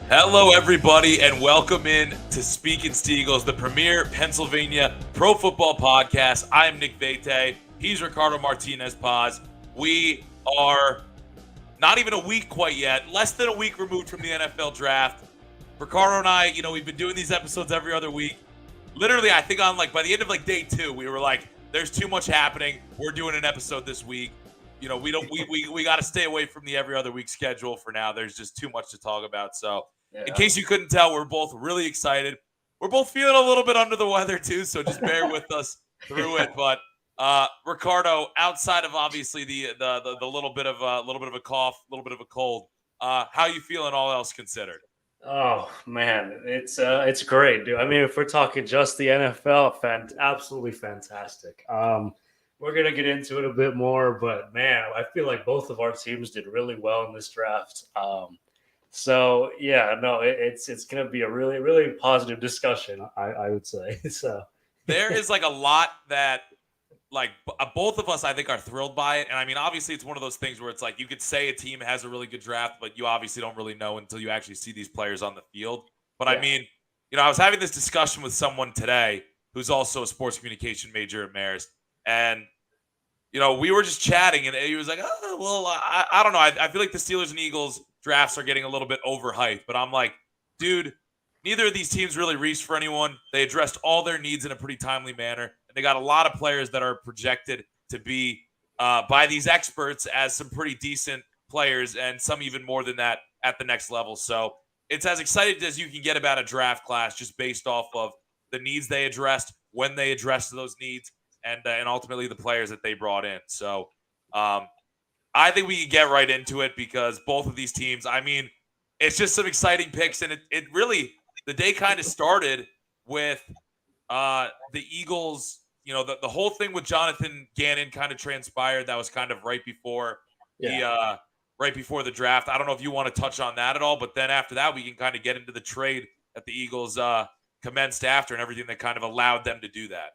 Hello, everybody, and welcome in to Speaking Steagles, the premier Pennsylvania pro football podcast. I am Nick Vete. He's Ricardo Martinez-Paz. We are not even a week quite yet, less than a week removed from the NFL draft. Ricardo and I, we've been doing these episodes every other week. Literally, I think by the end of day 2, we were like, there's too much happening. We're doing an episode this week. We got to stay away from the every other week schedule for now. There's just too much to talk about. So in case you couldn't tell, we're both really excited. We're both feeling a little bit under the weather too, so just bear with us through it. But Ricardo, outside of obviously the little bit of a cough, a little bit of a cold, how you feeling all else considered? Oh man, it's great, dude. I mean, if we're talking just the NFL, absolutely fantastic. We're gonna get into it a bit more, but man, I feel like both of our teams did really well in this draft. So yeah, no, it's gonna be a really, really positive discussion, I would say. So there is a lot that both of us I think are thrilled by it. And I mean, obviously it's one of those things where it's you could say a team has a really good draft, but you obviously don't really know until you actually see these players on the field. But yeah. I mean, I was having this discussion with someone today who's also a sports communication major at Marist, and we were just chatting, and he was like, oh, well, I don't know. I feel like the Steelers and Eagles drafts are getting a little bit overhyped, but I'm like, dude, neither of these teams really reached for anyone. They addressed all their needs in a pretty timely manner, and they got a lot of players that are projected to be, by these experts, as some pretty decent players, and some even more than that at the next level. So it's as excited as you can get about a draft class, just based off of the needs they addressed, when they addressed those needs, and ultimately the players that they brought in. So I think we can get right into it, because both of these teams, I mean, it's just some exciting picks, and it really, the day kind of started with the Eagles. The whole thing with Jonathan Gannon kind of transpired. That was kind of right before the draft. I don't know if you want to touch on that at all, but then after that, we can kind of get into the trade that the Eagles commenced after, and everything that kind of allowed them to do that.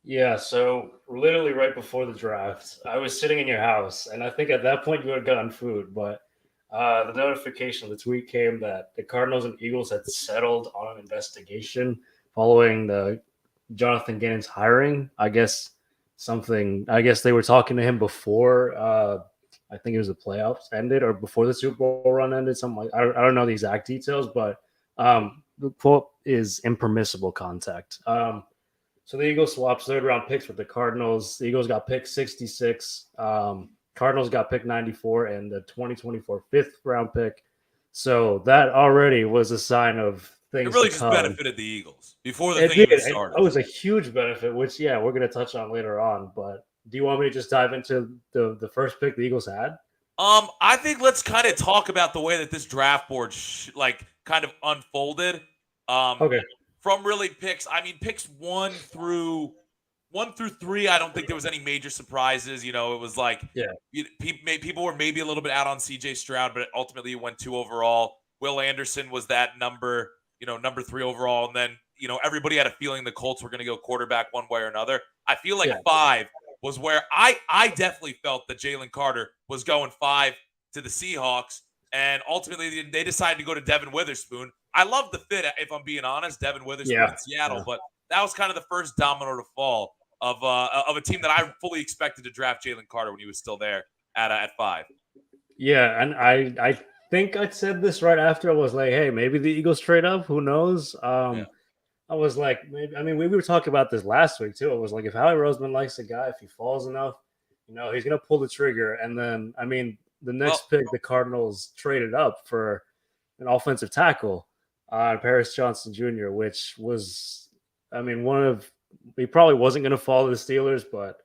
Yeah, so literally right before the draft, I was sitting in your house, and I think at that point you had gotten food, but the notification, the tweet came that the Cardinals and Eagles had settled on an investigation following the Jonathan Gannon's hiring. I guess they were talking to him before, I think it was the playoffs ended, or before the Super Bowl run ended, something like, I don't know the exact details, but the quote is impermissible contact. So the Eagles swapped third-round picks with the Cardinals. The Eagles got picked 66. Cardinals got picked 94, and the 2024 fifth-round pick. So that already was a sign of things. It really just benefited the Eagles before the thing even started. It was a huge benefit, which, yeah, we're going to touch on later on. But do you want me to just dive into the first pick the Eagles had? I think let's kind of talk about the way that this draft board kind of unfolded. Okay. From really picks, I mean, picks 1 through 3, I don't think there was any major surprises. It was people were maybe a little bit out on CJ Stroud, but ultimately he went 2 overall. Will Anderson was that number 3 overall. And then, everybody had a feeling the Colts were going to go quarterback one way or another. I feel like 5 was where I definitely felt that Jalen Carter was going 5 to the Seahawks. And ultimately they decided to go to Devin Witherspoon. I love the fit, if I'm being honest, Devin Witherspoon in Seattle, but that was kind of the first domino to fall of a team that I fully expected to draft Jalen Carter when he was still there at 5. Yeah, and I think I said this right after. I was like, hey, maybe the Eagles trade up. Who knows? I was like, maybe. I mean, we were talking about this last week too. It was like, if Howie Roseman likes a guy, if he falls enough, he's gonna pull the trigger. And then, I mean, the next pick, the Cardinals traded up for an offensive tackle. Paris Johnson Jr., which was, I mean, he probably wasn't going to fall to the Steelers, but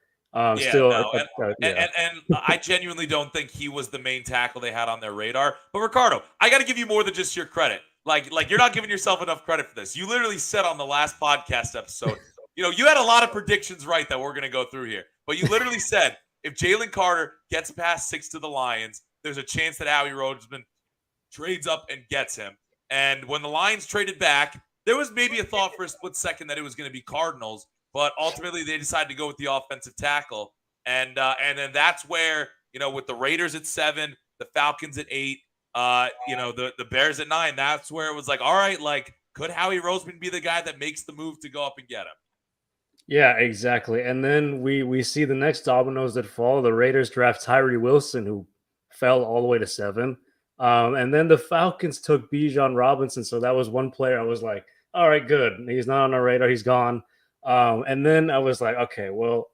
still. No. And I genuinely don't think he was the main tackle they had on their radar. But Ricardo, I got to give you more than just your credit. Like you're not giving yourself enough credit for this. You literally said on the last podcast episode, you had a lot of predictions right that we're going to go through here. But you literally said, if Jalen Carter gets past 6 to the Lions, there's a chance that Howie Roseman trades up and gets him. And when the Lions traded back, there was maybe a thought for a split second that it was going to be Cardinals, but ultimately they decided to go with the offensive tackle. And then that's where with the Raiders at 7, the Falcons at 8, the Bears at 9, that's where it was like, all right, like, could Howie Roseman be the guy that makes the move to go up and get him? Yeah, exactly. And then we see the next dominoes that fall. The Raiders draft Tyree Wilson, who fell all the way to 7. And then the Falcons took Bijan Robinson. So that was one player I was like, all right, good. He's not on our radar. He's gone. And then I was like, okay, well,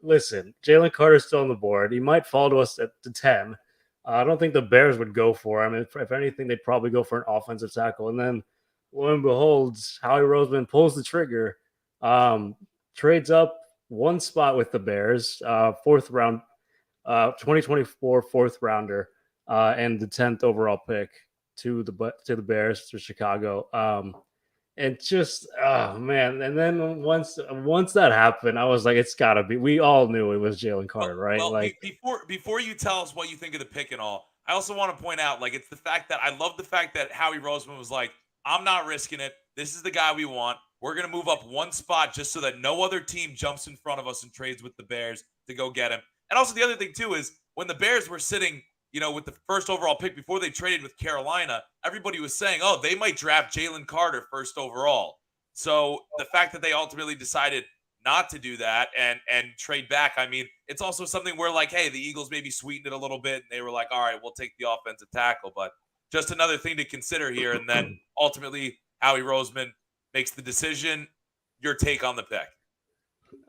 listen, Jalen Carter's still on the board. He might fall to us at the 10. I don't think the Bears would go for him. If anything, they'd probably go for an offensive tackle. And then, lo and behold, Howie Roseman pulls the trigger, trades up one spot with the Bears, fourth round, 2024 fourth rounder, and the 10th overall pick to the Bears, to Chicago. And just, oh man. And then once that happened, I was like, it's gotta be. We all knew it was Jalen Carter, right? Well, like before you tell us what you think of the pick and all, I also want to point out, like, it's the fact that I love the fact that Howie Roseman was like, I'm not risking it. This is the guy we want. We're gonna move up one spot just so that no other team jumps in front of us and trades with the Bears to go get him. And also the other thing too is when the Bears were sitting, with the first overall pick before they traded with Carolina, everybody was saying, oh, they might draft Jalen Carter first overall. So the fact that they ultimately decided not to do that and trade back, I mean, it's also something where, like, hey, the Eagles maybe sweetened it a little bit and they were like, all right, we'll take the offensive tackle. But just another thing to consider here. And then ultimately Howie Roseman makes the decision. Your take on the pick?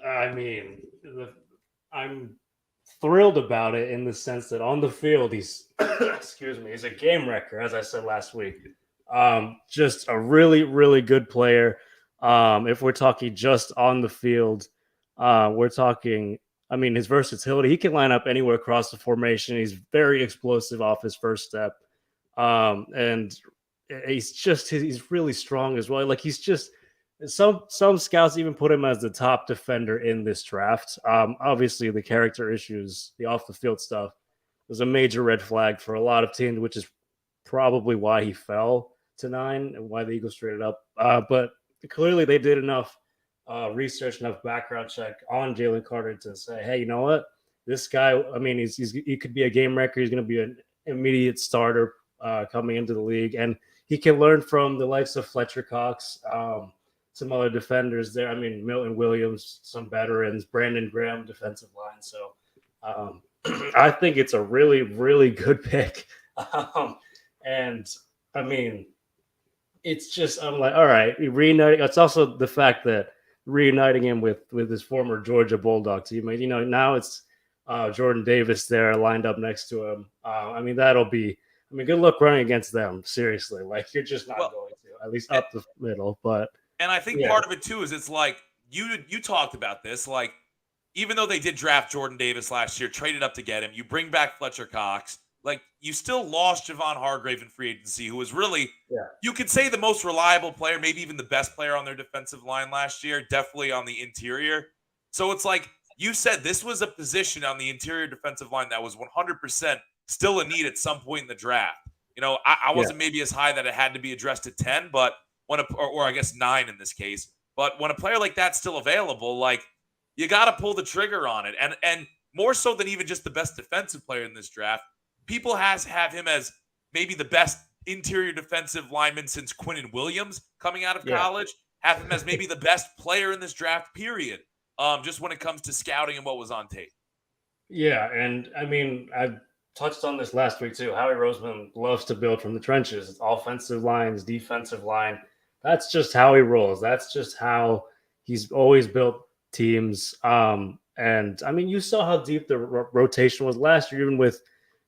I mean, I'm thrilled about it in the sense that on the field, he's excuse me, he's a game wrecker, as I said last week. Just a really, really good player. If we're talking just on the field, we're talking, I mean, his versatility. He can line up anywhere across the formation. He's very explosive off his first step. And he's really strong as well. Like, he's just, some scouts even put him as the top defender in this draft. Obviously, the character issues, the off the field stuff, was a major red flag for a lot of teams, which is probably why he fell to 9 and why the Eagles traded up. But clearly, they did enough research, enough background check on Jalen Carter to say, hey, you know what? This guy, I mean, he could be a game wrecker. He's going to be an immediate starter coming into the league, and he can learn from the likes of Fletcher Cox. Some other defenders there. I mean, Milton Williams, some veterans, Brandon Graham, defensive line. So I think it's a really, really good pick. And I mean, it's just, I'm like, all right, reuniting. It's also the fact that reuniting him with his former Georgia Bulldog teammate. Now it's Jordan Davis there lined up next to him. I mean, good luck running against them. Seriously, like, you're just not going to, at least up the middle. But and I think part of it too is it's like you talked about this, like, even though they did draft Jordan Davis last year, traded up to get him, you bring back Fletcher Cox, like, you still lost Javon Hargrave in free agency, who was really, you could say, the most reliable player, maybe even the best player on their defensive line last year, definitely on the interior. So it's like you said, this was a position on the interior defensive line that was 100% still a need at some point in the draft. I wasn't maybe as high that it had to be addressed at 10, but or I guess 9 in this case. But when a player like that's still available, like, you got to pull the trigger on it. And more so than even just the best defensive player in this draft, people have him as maybe the best interior defensive lineman since Quinnen Williams coming out of college. Have him as maybe the best player in this draft, period. Just when it comes to scouting and what was on tape. Yeah, and I mean, I touched on this last week too. Howie Roseman loves to build from the trenches. It's offensive lines, defensive line. That's just how he rolls. That's just how he's always built teams. And I mean, you saw how deep the rotation was last year, even with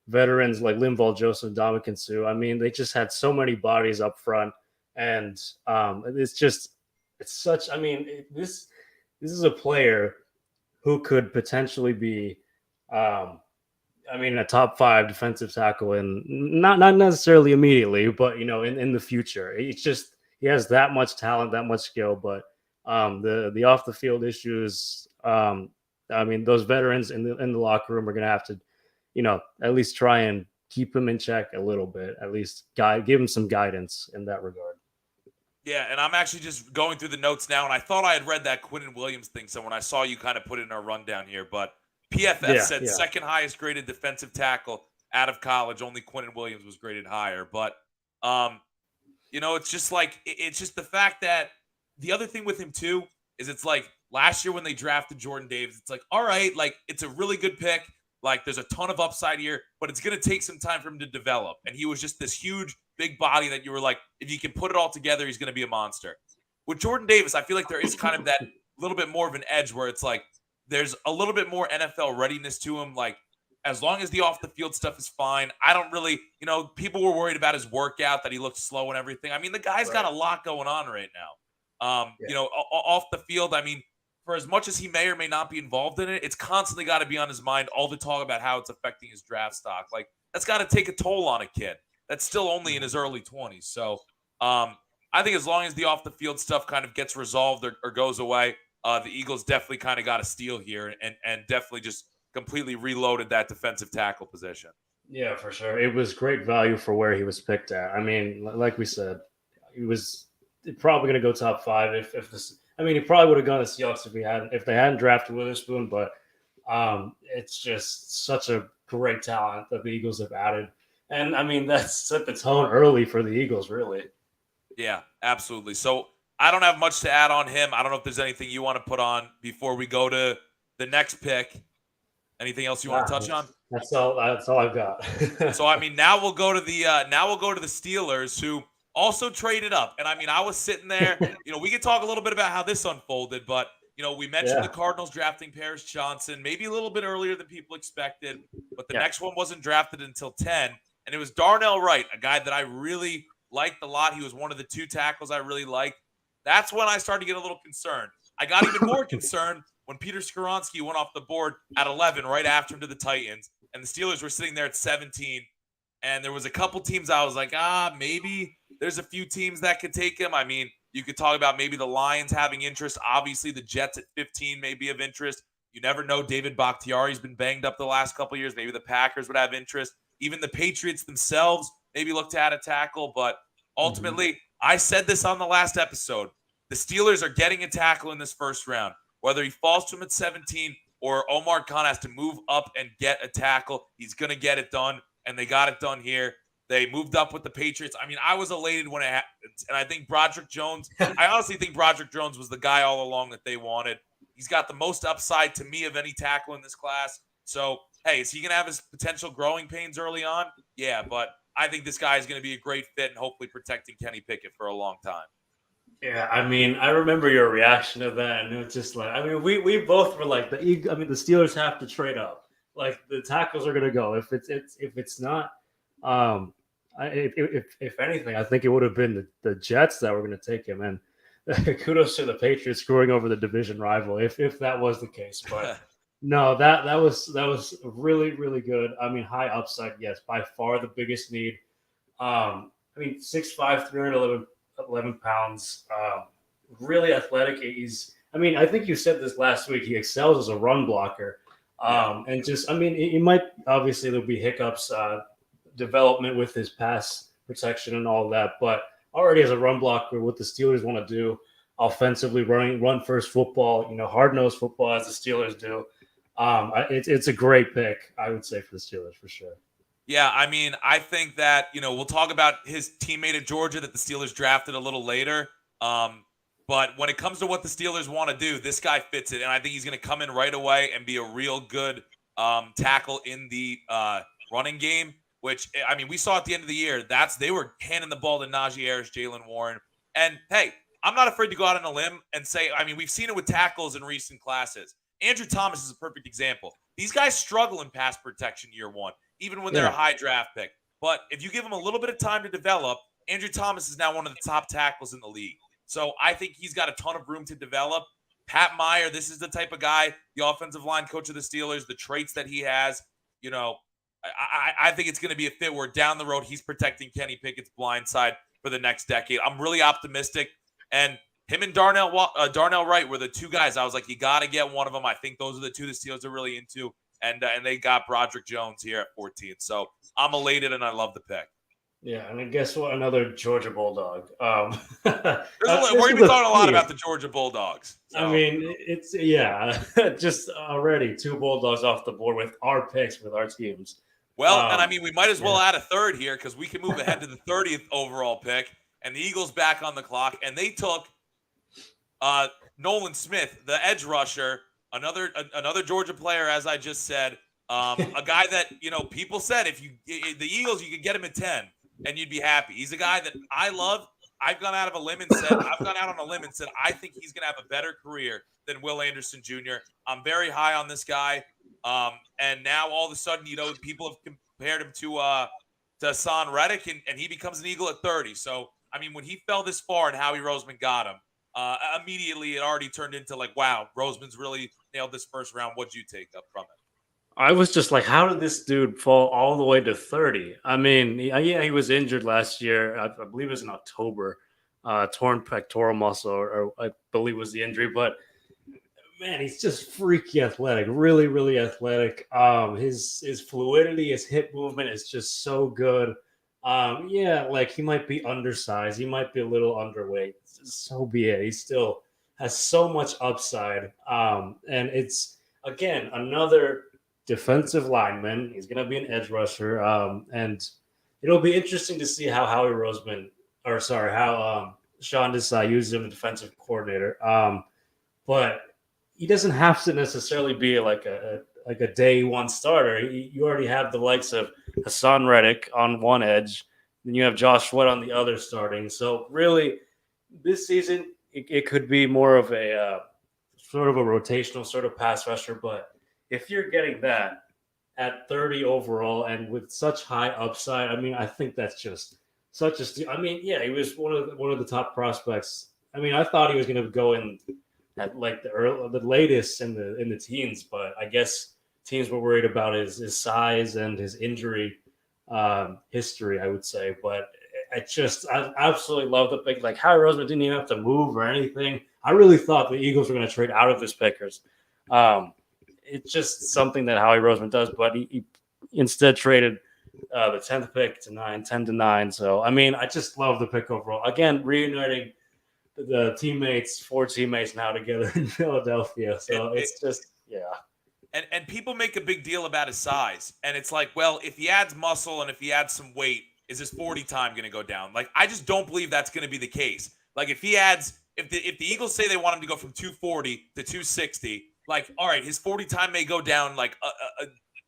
veterans like Linval Joseph, Ndamukong Suh. I mean, they just had so many bodies up front, and this is a player who could potentially be, a top 5 defensive tackle, and not necessarily immediately, but in the future. It's just, he has that much talent, that much skill, but the off the field issues. Those veterans in the locker room are going to have to, at least try and keep him in check a little bit, at least give him some guidance in that regard. Yeah, and I'm actually just going through the notes now, and I thought I had read that Quinnen Williams thing. So when I saw you kind of put it in our rundown here, but PFF Yeah, said yeah. second highest graded defensive tackle out of college. Only Quentin Williams was graded higher. But, it's just like, it's just the fact that the other thing with him, too, is it's like last year when they drafted Jordan Davis, it's like, all right, like it's a really good pick. Like there's a ton of upside here, but it's going to take some time for him to develop. And he was just this huge, big body that you were like, if you can put it all together, he's going to be a monster. With Jordan Davis, I feel like there is kind of that little bit more of an edge where it's like there's a little bit more NFL readiness to him. Like as long as the off the field stuff is fine, I don't really, people were worried about his workout, that he looked slow and everything. I mean, the guy's got a lot going on right now. Off the field, I mean, for as much as he may or may not be involved in it, it's constantly got to be on his mind, all the talk about how it's affecting his draft stock. Like that's got to take a toll on a kid that's still only in his early 20s. So I think as long as the off the field stuff kind of gets resolved or goes away, the Eagles definitely kind of got a steal here and definitely just completely reloaded that defensive tackle position. Yeah, for sure. It was great value for where he was picked at. I mean, like we said, he was probably going to go top 5 if this. I mean, he probably would have gone to Seahawks if they hadn't drafted Witherspoon. But it's just such a great talent that the Eagles have added, and I mean that's set the tone early for the Eagles, really. Yeah, absolutely. So I don't have much to add on him. I don't know if there's anything you want to put on before we go to the next pick. Anything else you want to touch on? That's all I've got. So I mean, now we'll go to the Steelers, who also traded up. And I mean, I was sitting there. We could talk a little bit about how this unfolded, but we mentioned the Cardinals drafting Paris Johnson, maybe a little bit earlier than people expected, but the next one wasn't drafted until 10, and it was Darnell Wright, a guy that I really liked a lot. He was one of the 2 tackles I really liked. That's when I started to get a little concerned. I got even more concerned when Peter Skoronski went off the board at 11 right after him to the Titans, and the Steelers were sitting there at 17, and there was a couple teams I was like, maybe there's a few teams that could take him. I mean, you could talk about maybe the Lions having interest. Obviously, the Jets at 15 may be of interest. You never know. David Bakhtiari's been banged up the last couple of years. Maybe the Packers would have interest. Even the Patriots themselves maybe look to add a tackle. But ultimately, I said this on the last episode, the Steelers are getting a tackle in this first round. Whether he falls to him at 17 or Omar Khan has to move up and get a tackle, he's going to get it done, and they got it done here. They moved up with the Patriots. I mean, I was elated when it happened, and I think Broderick Jones, I honestly think Broderick Jones was the guy all along that they wanted. He's got the most upside to me of any tackle in this class. So, hey, is he going to have his potential growing pains early on? Yeah, but I think this guy is going to be a great fit and hopefully protecting Kenny Pickett for a long time. Yeah, I mean, I remember your reaction to that, and it was just like, I mean, we both were like, the Steelers have to trade up. Like the tackles are going to go. If it's not, if anything, I think it would have been the Jets that were going to take him. And kudos to the Patriots screwing over the division rival, if that was the case. But no, that was really, really good. I mean, high upside, yes, by far the biggest need. I mean, 6'5", 311 pounds, really athletic. I think you said this last week. He excels as a run blocker. And just, I mean, it might, obviously there'll be hiccups, development with his pass protection and all that, but already as a run blocker, what the Steelers want to do offensively, run first football, hard-nosed football as the Steelers do. It's a great pick, I would say, for the Steelers for sure. Yeah, I mean, I think that, we'll talk about his teammate at Georgia that the Steelers drafted a little later. But when it comes to what the Steelers want to do, this guy fits it. And I think he's going to come in right away and be a real good tackle in the running game, which, I mean, we saw at the end of the year, they were handing the ball to Najee Harris, Jaylen Warren. And, hey, I'm not afraid to go out on a limb and say, I mean, we've seen it with tackles in recent classes. Andrew Thomas is a perfect example. These guys struggle in pass protection year one, even when they're a high draft pick. But if you give them a little bit of time to develop, Andrew Thomas is now one of the top tackles in the league. So I think he's got a ton of room to develop. Pat Meyer, this is the type of guy, the offensive line coach of the Steelers, the traits that he has, I think it's going to be a fit where down the road he's protecting Kenny Pickett's blind side for the next decade. I'm really optimistic. And him and Darnell Wright were the 2 guys. I was like, you got to get one of them. I think those are the 2 the Steelers are really into. And they got Broderick Jones here at 14. So I'm elated and I love the pick. Yeah, and then guess what? Another Georgia Bulldog. We're This going is to be a talking a lot theme. about the Georgia Bulldogs. I So, mean, it's just already two Bulldogs off the board with our picks with our teams. well, and I mean, we might as well Yeah, add a third here because we can move ahead to the 30th overall pick, and the Eagles back on the clock, and they took Nolan Smith, the edge rusher, another Georgia player, as I just said, a guy that people said if the Eagles, you could get him at 10 and you'd be happy. He's a guy that I love. I've gone out on a limb and said I think he's going to have a better career than Will Anderson Jr. I'm very high on this guy, and now all of a sudden, people have compared him to Hassan Reddick, and he becomes an Eagle at 30. So I mean, when he fell this far and Howie Roseman got him, immediately it already turned into like, wow, Roseman's really nailed this first round. What'd you take up from it? I was just like, how did this dude fall all the way to 30? I mean, yeah, he was injured last year. I believe it was in October, torn pectoral muscle, or I believe was the injury. But man, he's just freaky athletic, really, really athletic. His fluidity, his hip movement is just so good. Yeah, like he might be undersized, he might be a little underweight. So be it. He still has so much upside. And it's again another defensive lineman. He's going to be an edge rusher, and it'll be interesting to see how Howie Roseman, or sorry, how Sean Desai uses him, the defensive coordinator. But he doesn't have to necessarily be like a day one starter. You already have the likes of Hassan Reddick on one edge, then you have Josh Sweat on the other starting. So really, this season it could be more of a sort of a rotational sort of pass rusher. But if you're getting that at 30 overall and with such high upside, I mean, I think that's just such a steal. I mean, yeah, he was one of the top prospects. I mean, I thought he was going to go in at like the latest in the teens, but I guess teams were worried about his size and his injury history, I would say. But I absolutely love the pick. Like Howie Roseman didn't even have to move or anything. I really thought the Eagles were going to trade out of his pickers. It's just something that Howie Roseman does, but he instead traded the 10th pick to 10 to 9. So I mean, I just love the pick overall. Again, reuniting the four teammates now together in Philadelphia. So it's just, yeah. And people make a big deal about his size. And it's like, well, if he adds muscle and if he adds some weight, is his 40 time going to go down? Like, I just don't believe that's going to be the case. Like, if the Eagles say they want him to go from 240 to 260, like, all right, his 40 time may go down like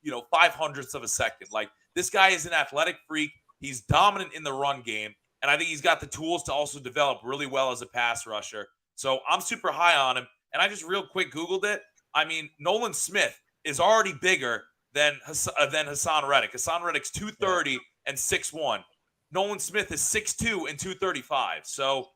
5/100ths of a second. Like, this guy is an athletic freak. He's dominant in the run game. And I think he's got the tools to also develop really well as a pass rusher. So I'm super high on him. And I just real quick Googled it. I mean, Nolan Smith is already bigger than Hassan Reddick. Hassan Reddick's 230 and 6'1". Nolan Smith is 6'2 and 235. So,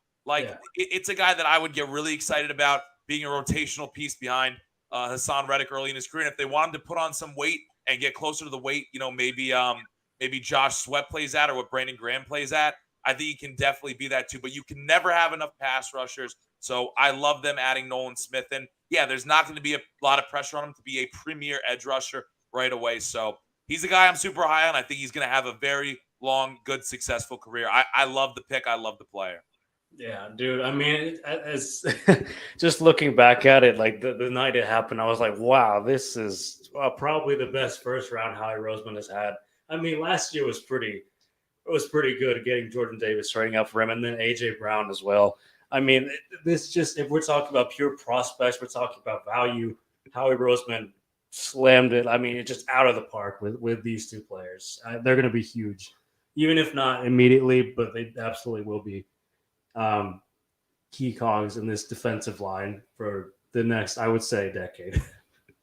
it's a guy that I would get really excited about being a rotational piece behind Hassan Reddick early in his career. And if they want him to put on some weight and get closer to the weight, maybe Josh Sweat plays at or what Brandon Graham plays at, I think he can definitely be that too. But you can never have enough pass rushers. So I love them adding Nolan Smith. And yeah, there's not going to be a lot of pressure on him to be a premier edge rusher right away. So he's a guy I'm super high on. I think he's going to have a very long, good, successful career. I love the pick. I love the player. Yeah, dude. I mean, as just looking back at it, like the night it happened, I was like, wow, this is probably the best first round Howie Roseman has had. I mean, last year was pretty good getting Jordan Davis starting up for him, and then AJ Brown as well. I mean, this just, if we're talking about pure prospects, we're talking about value. Howie Roseman slammed it. I mean, it's just out of the park with these two players. They're going to be huge, even if not immediately, but they absolutely will be key cogs in this defensive line for the next, I would say, decade.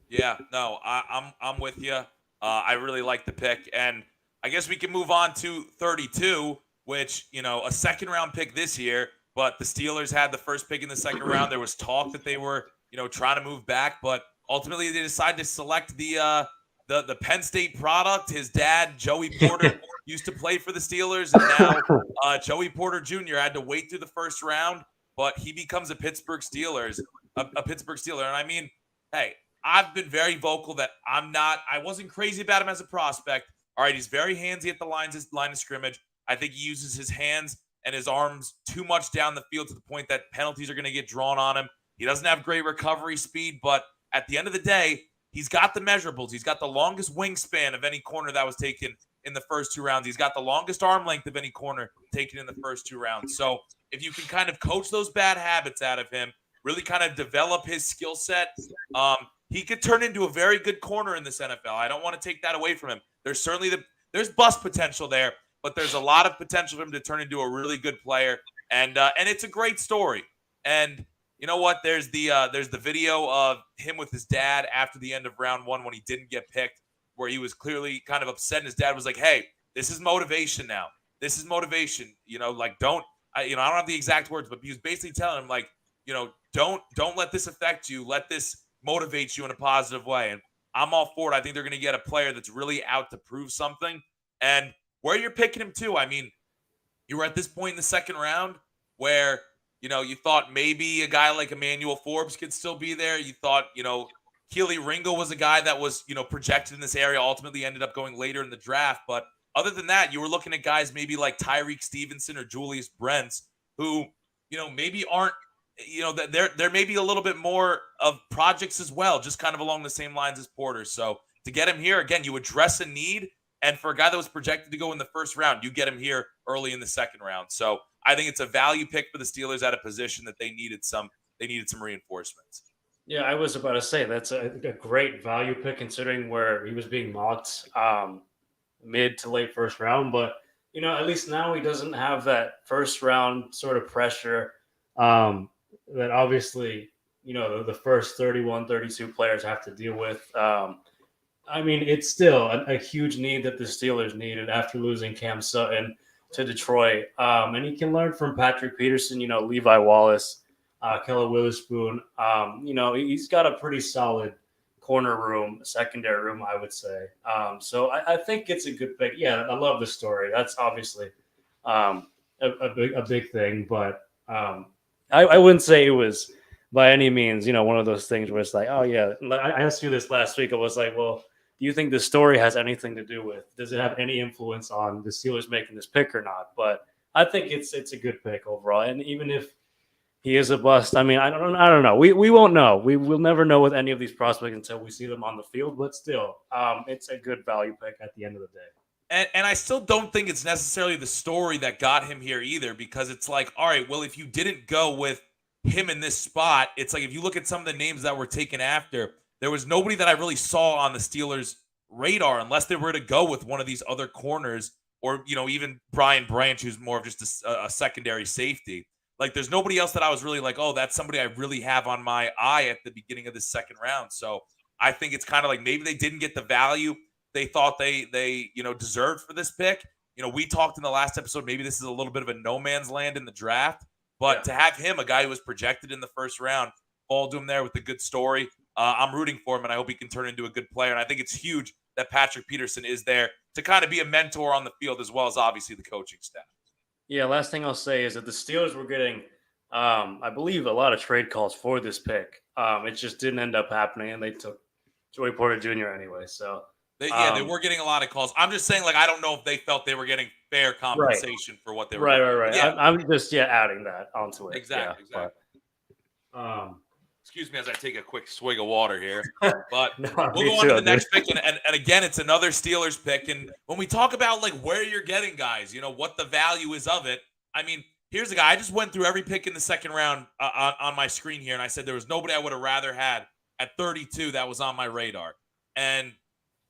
Yeah, no, I'm with you. I really like the pick, and I guess we can move on to 32, which, a second round pick this year, but the Steelers had the first pick in the second round. There was talk that they were, trying to move back, but ultimately they decided to select the Penn State product. His dad, Joey Porter, used to play for the Steelers, and now Joey Porter Jr. had to wait through the first round, but he becomes a Pittsburgh Steeler. And I mean, hey, I've been very vocal that I wasn't crazy about him as a prospect. All right, he's very handsy at the line of scrimmage, I think he uses his hands and his arms too much down the field to the point that penalties are going to get drawn on him. He doesn't have great recovery speed, but at the end of the day, he's got the measurables. He's got the longest wingspan of any corner that was taken in the first 2 rounds. He's got the longest arm length of any corner taken in the first 2 rounds. So if you can kind of coach those bad habits out of him, really kind of develop his skill set, he could turn into a very good corner in this NFL. I don't want to take that away from him. There's certainly there's bust potential there, but there's a lot of potential for him to turn into a really good player. And it's a great story. And you know what? There's the video of him with his dad after the end of round 1 when he didn't get picked, where he was clearly kind of upset. And his dad was like, "Hey, this is motivation now. This is motivation. You know, like I don't have the exact words, but he was basically telling him like, you know, don't let this affect you. Let this motivate you in a positive way." And I'm all for it. I think they're going to get a player that's really out to prove something. And where you're picking him to, I mean, you were at this point in the second round where, you know, you thought maybe a guy like Emmanuel Forbes could still be there. You thought, you know, Keely Ringo was a guy that was, you know, projected in this area, ultimately ended up going later in the draft. But other than that, you were looking at guys maybe like Tyreek Stevenson or Julius Brents, who, you know, maybe aren't, you know, there may be a little bit more of projects as well, just kind of along the same lines as Porter. So to get him here, again, you address a need. And for a guy that was projected to go in the first round, you get him here early in the second round. So I think it's a value pick for the Steelers at a position that they needed some reinforcements. Yeah, I was about to say that's a great value pick considering where he was being mocked mid to late first round. But, you know, at least now he doesn't have that first round sort of pressure that obviously, you know, the first 31, 32 players have to deal with. I mean, it's still a huge need that the Steelers needed after losing Cam Sutton to Detroit. And he can learn from Patrick Peterson, you know, Levi Wallace, Keller Witherspoon. You know, he's got a pretty solid corner room, secondary room, I would say. So I think it's a good pick. Yeah, I love the story. That's obviously a big thing. But I wouldn't say it was by any means, you know, one of those things where it's like, oh, yeah. I asked you this last week. I was like, well, do you think the story has anything to do with, does it have any influence on the Steelers making this pick or not? But I think it's a good pick overall. And even if he is a bust, I mean, I don't know. We won't know. We will never know with any of these prospects until we see them on the field. But still, it's a good value pick at the end of the day. And I still don't think it's necessarily the story that got him here either, because it's like, all right, well, if you didn't go with him in this spot, it's like if you look at some of the names that were taken after, there was nobody that I really saw on the Steelers' radar unless they were to go with one of these other corners or, you know, even Brian Branch, who's more of just a secondary safety. Like, there's nobody else that I was really like, oh, that's somebody I really have on my eye at the beginning of this second round. So I think it's kind of like maybe they didn't get the value they thought they you know, deserved for this pick. You know, we talked in the last episode, maybe this is a little bit of a no man's land in the draft, but to have him, a guy who was projected in the first round, fall to him there with a good story, I'm rooting for him, and I hope he can turn into a good player. And I think it's huge that Patrick Peterson is there to kind of be a mentor on the field as well as obviously the coaching staff. Yeah, last thing I'll say is that the Steelers were getting, I believe, a lot of trade calls for this pick. It just didn't end up happening, and they took Joey Porter Jr. anyway. So they were getting a lot of calls. I'm just saying, like, I don't know if they felt they were getting fair compensation for what they were getting. Right. Yeah. I'm just adding that onto it. Exactly. But, excuse me as I take a quick swig of water here. But no, we'll go on to the next pick. And again, it's another Steelers pick. And when we talk about, like, where you're getting guys, you know, what the value is of it, I mean, here's a guy. I just went through every pick in the second round on my screen here, and I said there was nobody I would have rather had at 32 that was on my radar. And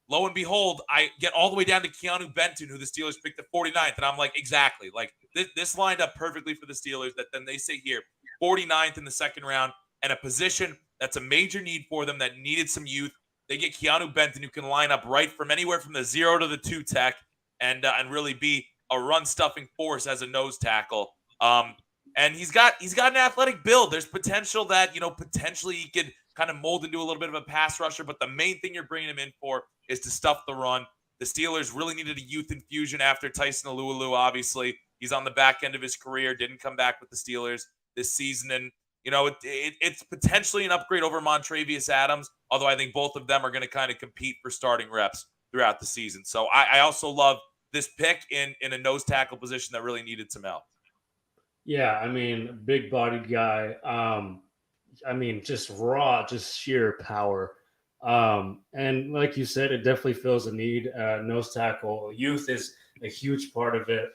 lo and behold, I get all the way down to Keanu Benton, who the Steelers picked at 49th. And I'm like, exactly. Like, this lined up perfectly for the Steelers, that then they say here, 49th in the second round, and a position that's a major need for them that needed some youth. They get Keanu Benton, who can line up right from anywhere from the 0 to the 2 tech and really be a run-stuffing force as a nose tackle. And he's got an athletic build. There's potential that, you know, potentially he could kind of mold into a little bit of a pass rusher, but the main thing you're bringing him in for is to stuff the run. The Steelers really needed a youth infusion after Tyson Alualu, obviously. He's on the back end of his career, didn't come back with the Steelers this season, and you know, it's potentially an upgrade over Montravius Adams, although I think both of them are going to kind of compete for starting reps throughout the season. So I also love this pick in a nose tackle position that really needed some help. Yeah, I mean, big bodied guy. I mean, just raw, just sheer power. And like you said, it definitely fills a need. Nose tackle youth is a huge part of it.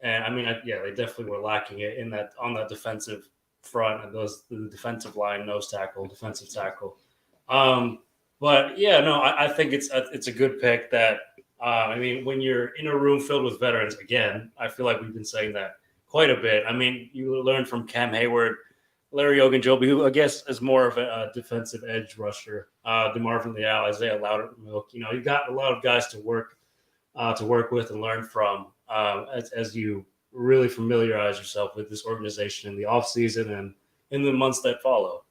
And I mean, yeah, they definitely were lacking it in that on that defensive front and the defensive line, nose tackle, defensive tackle. But yeah, no, I think it's a good pick. That I mean, when you're in a room filled with veterans, again, I feel like we've been saying that quite a bit. I mean, you learn from Cam Hayward, Larry Ogunjobi, who I guess is more of a defensive edge rusher, DeMarvin Leal, Isaiah Loudermilk. You know, you got a lot of guys to work with and learn from as you really familiarize yourself with this organization in the offseason and in the months that follow.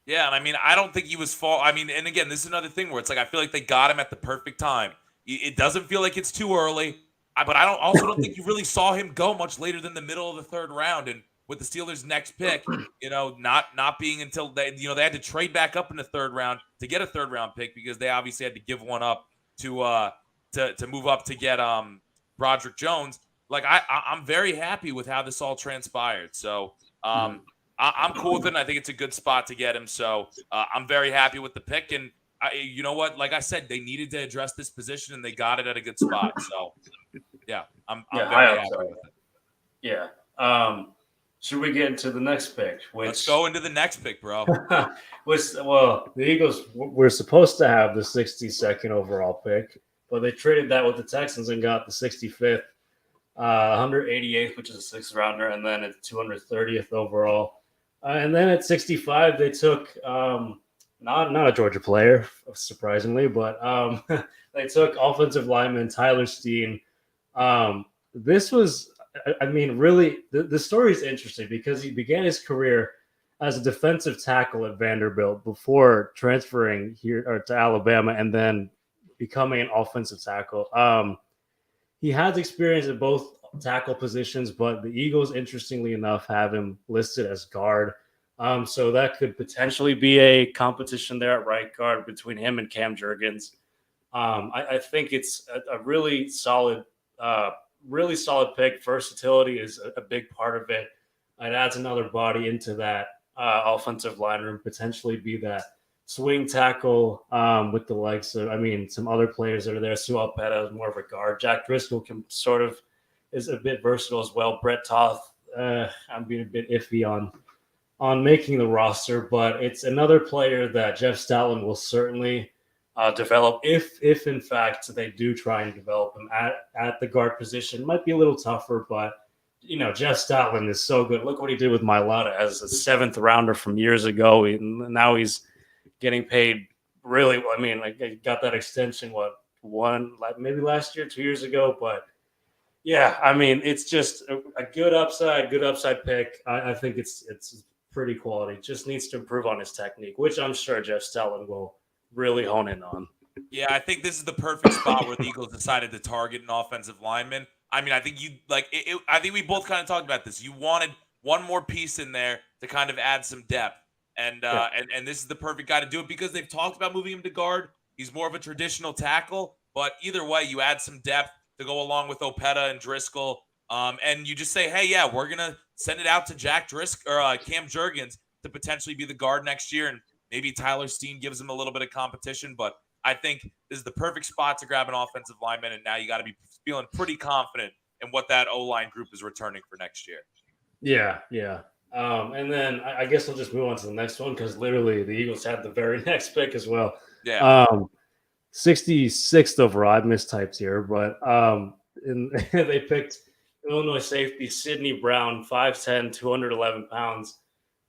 Yeah, and I mean, I don't think he was fall. I mean, and again, this is another thing where it's like I feel like they got him at the perfect time. It doesn't feel like it's too early, but I don't think you really saw him go much later than the middle of the third round. And with the Steelers' next pick, you know, not being until they had to trade back up in the third round to get a third round pick because they obviously had to give one up to move up to get Broderick Jones. Like I'm very happy with how this all transpired. So I'm cool with it. And I think it's a good spot to get him. So I'm very happy with the pick. And you know what? Like I said, they needed to address this position, and they got it at a good spot. So yeah, I'm very happy with it. Yeah. Should we get into the next pick? Let's go into the next pick, bro. Well, the Eagles were supposed to have the 62nd overall pick, but they traded that with the Texans and got the 65th, 188th, which is a sixth rounder, and then it's 230th overall. And then at 65, they took not a Georgia player, surprisingly, but they took offensive lineman Tyler Steen. This was, I mean, really, the story is interesting because he began his career as a defensive tackle at Vanderbilt before transferring here to Alabama and then becoming an offensive tackle. He has experience at both tackle positions, but the Eagles, interestingly enough, have him listed as guard. So that could potentially be a competition there at right guard between him and Cam Jurgens. I think it's a really solid pick. Versatility is a big part of it. It adds another body into that offensive line room, potentially be that swing tackle with the likes of, I mean, some other players that are there. Sua Opeta is more of a guard. Jack Driscoll is a bit versatile as well. Brett Toth, I'm being a bit iffy on making the roster, but it's another player that Jeff Stoutland will certainly develop if in fact they do try and develop him at the guard position. Might be a little tougher, but you know, Jeff Stoutland is so good. Look what he did with Mailata as a seventh rounder from years ago. Now he's getting paid really well. I mean, like, I got that extension, maybe last year, 2 years ago, but yeah, I mean, it's just a good upside pick. I think it's pretty quality. Just needs to improve on his technique, which I'm sure Jeff Stoutland will really hone in on. Yeah, I think this is the perfect spot where the Eagles decided to target an offensive lineman. I mean, I think I think we both kind of talked about this. You wanted one more piece in there to kind of add some depth, and this is the perfect guy to do it because they've talked about moving him to guard. He's more of a traditional tackle, but either way, you add some depth to go along with Opeta and Driscoll. And you just say, hey, yeah, we're going to send it out to Jack Driscoll or Cam Jurgens to potentially be the guard next year. And maybe Tyler Steen gives him a little bit of competition. But I think this is the perfect spot to grab an offensive lineman. And now you got to be feeling pretty confident in what that O-line group is returning for next year. Yeah. And then I guess we'll just move on to the next one because literally the Eagles had the very next pick as well. Yeah. 66th overall. I mistyped here, but they picked Illinois safety Sidney Brown, 5'10", 211 pounds.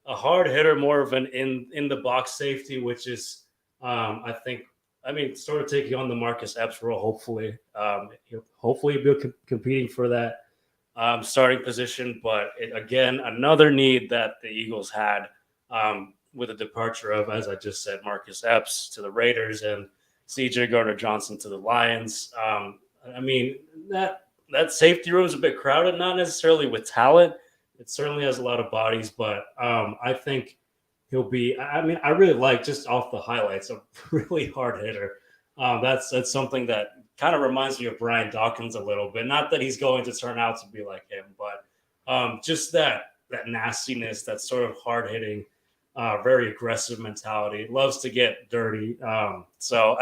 A hard hitter, more of an in the box safety, which is I think sort of taking on the Marcus Epps role. Hopefully he'll be competing for that starting position. But again, another need that the Eagles had with the departure of, as I just said, Marcus Epps to the Raiders and C.J. Gardner-Johnson to the Lions. I mean, that safety room is a bit crowded, not necessarily with talent. It certainly has a lot of bodies, but I think he'll be – I mean, I really like, just off the highlights, a really hard hitter. That's something that kind of reminds me of Brian Dawkins a little bit. Not that he's going to turn out to be like him, but just that nastiness, that sort of hard hitting, very aggressive mentality. Loves to get dirty. So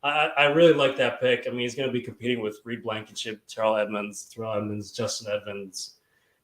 I really like that pick. I mean, he's going to be competing with Reed Blankenship, Terrell Edmonds, Justin Evans.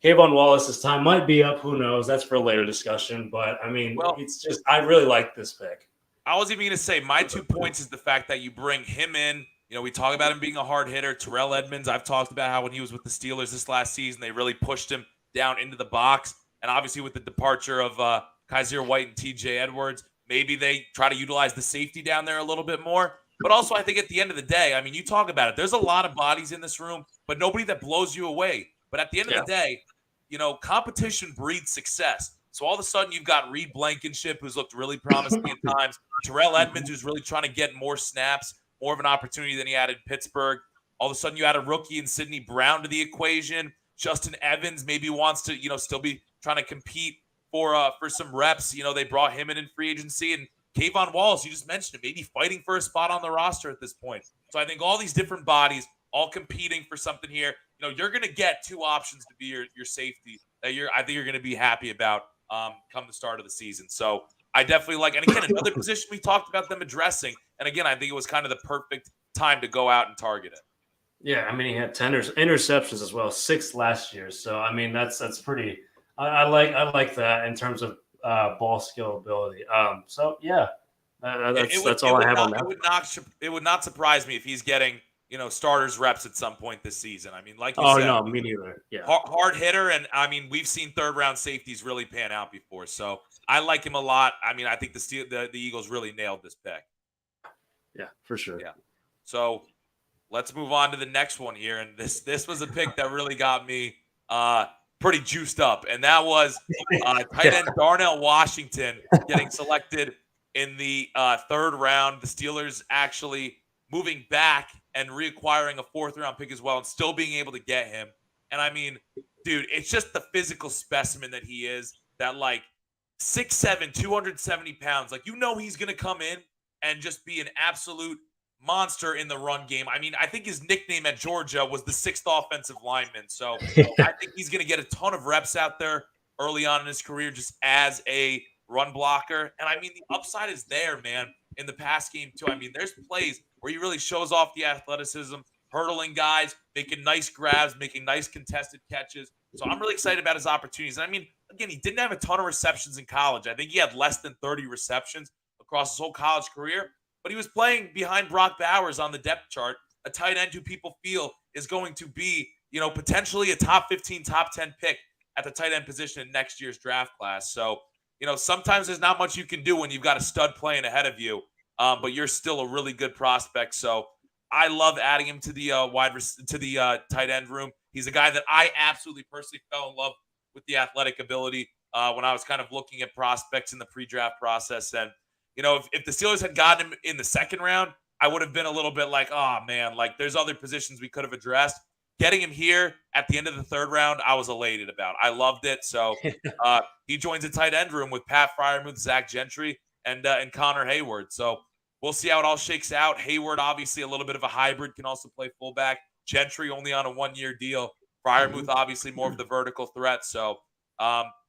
Kayvon Wallace's time might be up. Who knows? That's for a later discussion. But I mean, it's just I really like this pick. I was even going to say my 2 points is the fact that you bring him in. You know, we talk about him being a hard hitter. Terrell Edmonds, I've talked about how when he was with the Steelers this last season, they really pushed him down into the box. And obviously with the departure of Kaiser White and TJ Edwards, maybe they try to utilize the safety down there a little bit more. But also I think at the end of the day, I mean, you talk about it. There's a lot of bodies in this room, but nobody that blows you away. But at the end of the day, you know, competition breeds success. So all of a sudden you've got Reed Blankenship, who's looked really promising at times. Terrell Edmonds, who's really trying to get more snaps, more of an opportunity than he had in Pittsburgh. All of a sudden you add a rookie in Sidney Brown to the equation. Justin Evans maybe wants to, you know, still be trying to compete for some reps. You know, they brought him in free agency. And Kayvon Wallace, you just mentioned it, maybe fighting for a spot on the roster at this point. So I think all these different bodies all competing for something here. You know, you're going to get 2 options to be your safety that I think you're going to be happy about come the start of the season. So I definitely like, and again, another position we talked about them addressing. And again, I think it was kind of the perfect time to go out and target it. Yeah, I mean, he had 10 interceptions as well, 6 last year. So I mean, that's pretty. I like that in terms of ball skill ability. So yeah, that's all I have on that. It would not surprise me if he's getting, you know, starters reps at some point this season. I mean, like you said, no, me neither. Yeah, hard hitter, and I mean, we've seen 3rd round safeties really pan out before, so I like him a lot. I mean, I think the Eagles really nailed this pick. Yeah, for sure. Yeah. So let's move on to the next one here, and this was a pick that really got me pretty juiced up, and that was tight end Darnell Washington getting selected in the 3rd round. The Steelers actually moving back and reacquiring a 4th round pick as well and still being able to get him. And I mean, dude, it's just the physical specimen that he is, that like 6'7", 270 pounds. Like, you know, he's going to come in and just be an absolute monster in the run game. I mean, I think his nickname at Georgia was the 6th offensive lineman. So I think he's going to get a ton of reps out there early on in his career just as a run blocker. And I mean, the upside is there, man, in the pass game too. I mean, there's plays where he really shows off the athleticism, hurdling guys, making nice grabs, making nice contested catches. So I'm really excited about his opportunities. And I mean, again, he didn't have a ton of receptions in college. I think he had less than 30 receptions across his whole college career, but he was playing behind Brock Bowers on the depth chart, a tight end who people feel is going to be, you know, potentially a top 15, top 10 pick at the tight end position in next year's draft class. So, you know, sometimes there's not much you can do when you've got a stud playing ahead of you. But you're still a really good prospect. So I love adding him to the tight end room. He's a guy that I absolutely personally fell in love with the athletic ability when I was kind of looking at prospects in the pre-draft process. And, you know, if the Steelers had gotten him in the 2nd round, I would have been a little bit like, oh, man, like there's other positions we could have addressed. Getting him here at the end of the 3rd round, I was elated about. I loved it. So he joins the tight end room with Pat Freiermuth, Zach Gentry, and Connor Hayward. So we'll see how it all shakes out. Hayward, obviously a little bit of a hybrid, can also play fullback. Gentry only on a 1-year deal. Freiermuth, obviously more of the vertical threat. So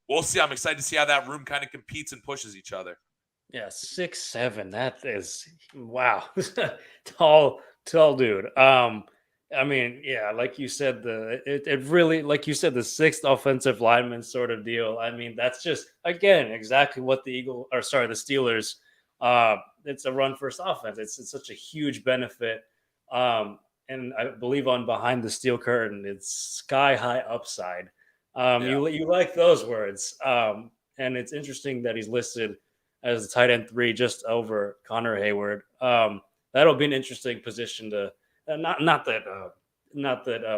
we'll see. I'm excited to see how that room kind of competes and pushes each other. Yeah, 6'7". That is wow, tall dude. I mean, yeah, like you said, it really, like you said, the 6th offensive lineman sort of deal. I mean, that's just again exactly what the Steelers. It's a run first offense. It's such a huge benefit. And I believe on Behind the Steel Curtain, it's sky high upside. You like those words. And it's interesting that he's listed as a tight end 3 just over Connor Hayward. That'll be an interesting position to not that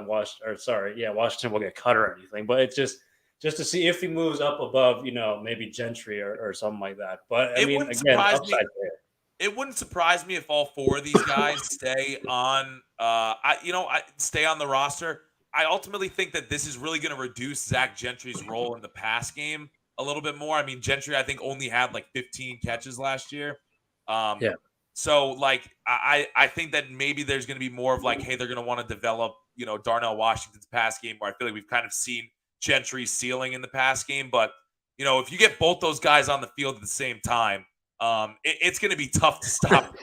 Washington will get cut or anything, but it's just to see if he moves up above, you know, maybe Gentry or something like that. But I mean, again, upside there. It wouldn't surprise me if all 4 of these guys stay on stay on the roster. I ultimately think that this is really going to reduce Zach Gentry's role in the pass game a little bit more. I mean, Gentry, I think, only had like 15 catches last year. So like I think that maybe there's going to be more of like, hey, they're going to want to develop, Darnell Washington's pass game, where I feel like we've kind of seen Gentry's ceiling in the pass game. But if you get both those guys on the field at the same time, it's going to be tough to stop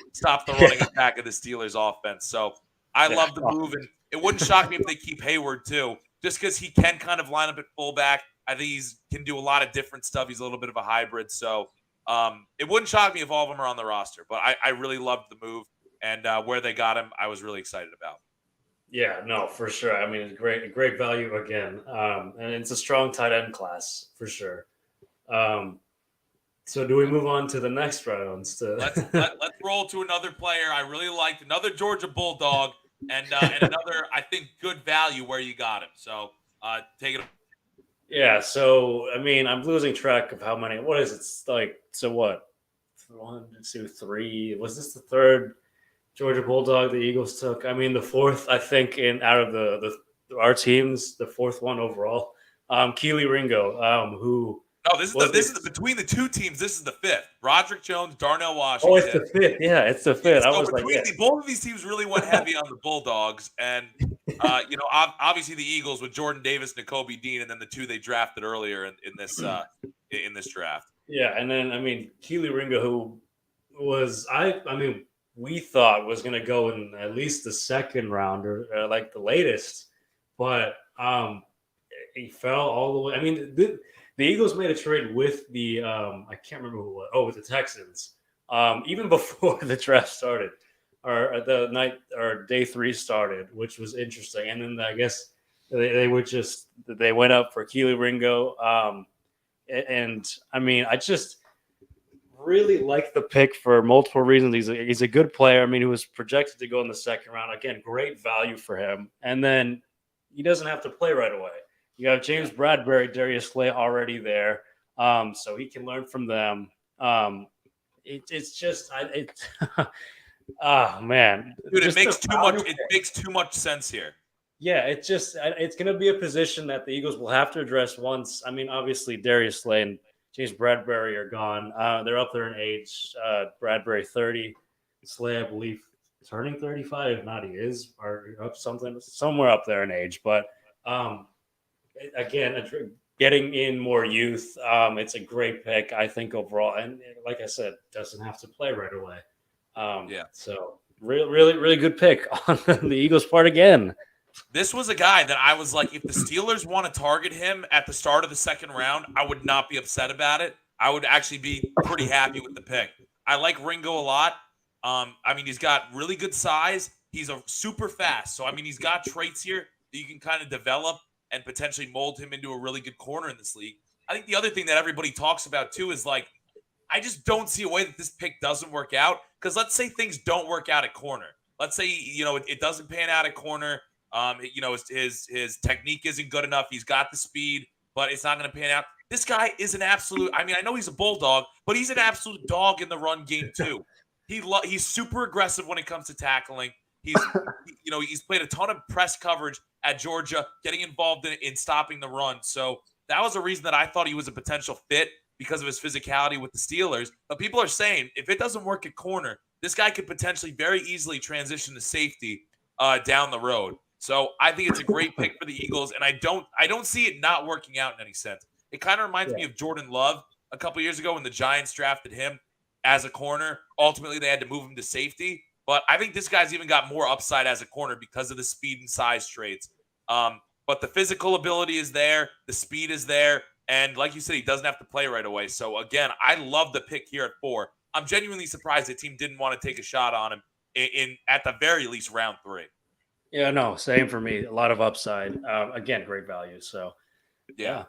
the running attack of the Steelers offense. So I love the move, and it wouldn't shock me if they keep Hayward too, just because he can kind of line up at fullback. I think he's can do a lot of different stuff. He's a little bit of a hybrid, so it wouldn't shock me if all of them are on the roster. But I really loved the move, and where they got him, I was really excited about. Yeah, no, for sure. I mean, it's great value again, and it's a strong tight end class for sure. So do we move on to the next rounds? Let's roll to another player I really liked, another Georgia Bulldog, and another I think good value where you got him. So take it. Yeah. So I mean, I'm losing track of how many. What is it? It's like so what? 1, 2, 3. Was this the third Georgia Bulldog the Eagles took? I mean, the fourth, I think, out of our teams, the fourth one overall. Keely Ringo, who. No, this is between the two teams. This is the fifth. Roderick Jones, Darnell Washington. Oh, it's the fifth. Yeah, it's the fifth. So both of these teams really went heavy on the Bulldogs, and obviously the Eagles with Jordan Davis, Nakobe Dean, and then the two they drafted earlier in this draft. Yeah, and then I mean Keely Ringo, who was we thought was going to go in at least the second round or like the latest, but he fell all the way. I mean, the Eagles made a trade with the I can't remember who it was. Oh, with the Texans. Even before the draft started, or the night or day 3 started, which was interesting. And then I guess they went up for Keely Ringo. And I mean, I just really like the pick for multiple reasons. He's a good player. I mean, he was projected to go in the second round. Again, great value for him. And then he doesn't have to play right away. You have James Bradbury, Darius Slay already there, so he can learn from them. Oh man, dude, it makes too much. It makes too much sense here. Yeah, it's going to be a position that the Eagles will have to address once. I mean, obviously Darius Slay and James Bradbury are gone. They're up there in age. Bradbury 30, Slay I believe turning 35. If not, he is or up somewhere up there in age, but. Again, getting in more youth, it's a great pick, I think, overall. And like I said, doesn't have to play right away. So really good pick on the Eagles' part again. This was a guy that I was like, if the Steelers want to target him at the start of the second round, I would not be upset about it. I would actually be pretty happy with the pick. I like Ringo a lot. I mean, he's got really good size. He's a super fast. So, I mean, he's got traits here that you can kind of develop and potentially mold him into a really good corner in this league. I think the other thing that everybody talks about too is like, I just don't see a way that this pick doesn't work out. Because let's say things don't work out at corner. Let's say, it doesn't pan out at corner. His technique isn't good enough. He's got the speed, but it's not going to pan out. This guy is an absolute, I mean, I know he's a Bulldog, but he's an absolute dog in the run game too. He's super aggressive when it comes to tackling. He's played a ton of press coverage at Georgia, getting involved in stopping the run. So that was a reason that I thought he was a potential fit because of his physicality with the Steelers. But people are saying if it doesn't work at corner, this guy could potentially very easily transition to safety down the road. So I think it's a great pick for the Eagles, and I don't see it not working out in any sense. It kind of reminds me of Jordan Love a couple years ago when the Giants drafted him as a corner. Ultimately, they had to move him to safety. But I think this guy's even got more upside as a corner because of the speed and size traits. But the physical ability is there. The speed is there. And like you said, he doesn't have to play right away. So, again, I love the pick here at 4. I'm genuinely surprised the team didn't want to take a shot on him in at the very least, round 3. Yeah, no, same for me. A lot of upside. Again, great value. So, yeah.